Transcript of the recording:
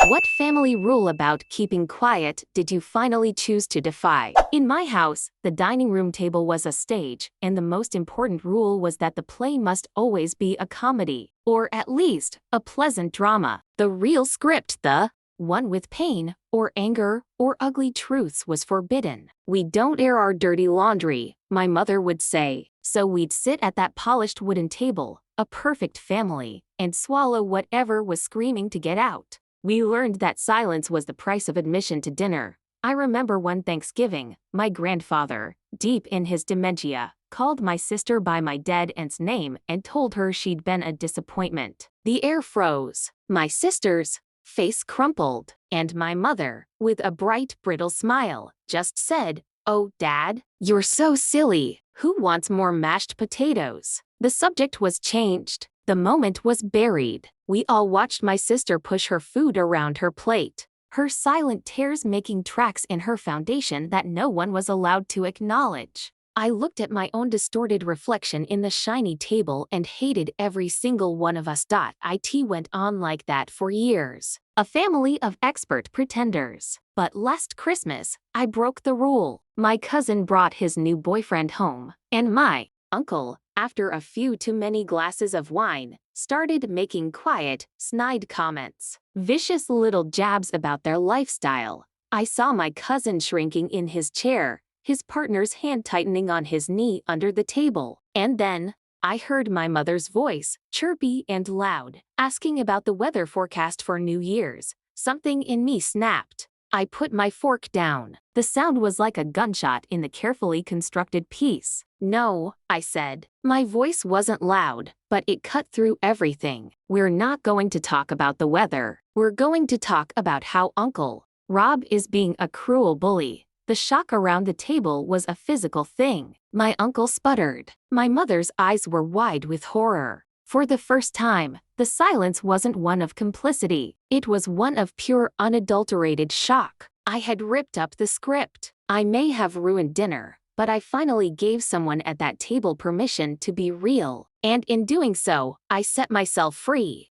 What family rule about keeping quiet did you finally choose to defy? In my house, the dining room table was a stage, and the most important rule was that the play must always be a comedy, or at least, a pleasant drama. The real script, the one with pain, or anger, or ugly truths was forbidden. We don't air our dirty laundry, my mother would say, so we'd sit at that polished wooden table, a perfect family, and swallow whatever was screaming to get out. We learned that silence was the price of admission to dinner. I remember one Thanksgiving, my grandfather, deep in his dementia, called my sister by my dead aunt's name and told her she'd been a disappointment. The air froze. My sister's face crumpled, and my mother, with a bright, brittle smile, just said, "Oh, Dad, you're so silly. Who wants more mashed potatoes?" The subject was changed. The moment was buried. We all watched my sister push her food around her plate, her silent tears making tracks in her foundation that no one was allowed to acknowledge. I looked at my own distorted reflection in the shiny table and hated every single one of us. It went on like that for years. A family of expert pretenders. But last Christmas, I broke the rule. My cousin brought his new boyfriend home, and my uncle, after a few too many glasses of wine, started making quiet, snide comments. Vicious little jabs about their lifestyle. I saw my cousin shrinking in his chair, his partner's hand tightening on his knee under the table. And then, I heard my mother's voice, chirpy and loud, asking about the weather forecast for New Year's. Something in me snapped. I put my fork down. The sound was like a gunshot in the carefully constructed piece. "No," I said. My voice wasn't loud, but it cut through everything. "We're not going to talk about the weather. We're going to talk about how Uncle Rob is being a cruel bully." The shock around the table was a physical thing. My uncle sputtered. My mother's eyes were wide with horror. For the first time, the silence wasn't one of complicity. It was one of pure, unadulterated shock. I had ripped up the script. I may have ruined dinner, but I finally gave someone at that table permission to be real. And in doing so, I set myself free.